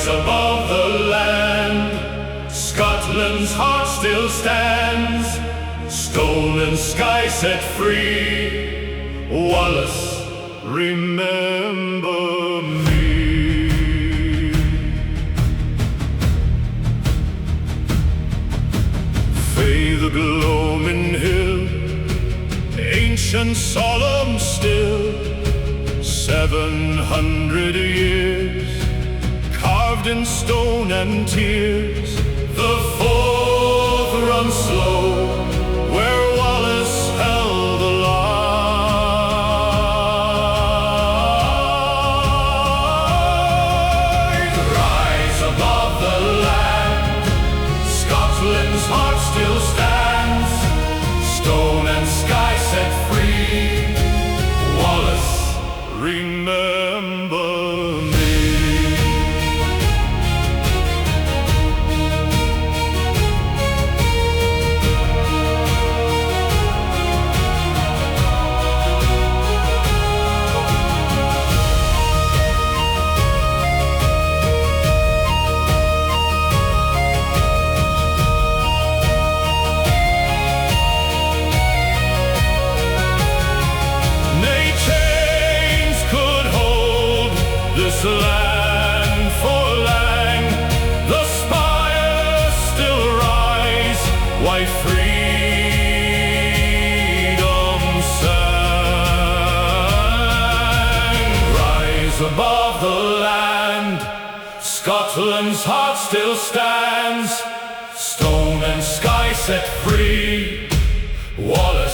rise above the land. Scotland's heart still stands, stone and sky set free. Wallace, remember me. Fay the gloaming hill, ancient, solemn still, 700 years, carved in stone and tears. The fourth runs slow, where Wallace held the line. Rise above the land, Scotland's heart still stands, stone and sky set free. Wallace, remember me. This land for lang, the spires still rise, white freedom sang. Rise above the land, Scotland's heart still stands, stone and sky set free. Wallace,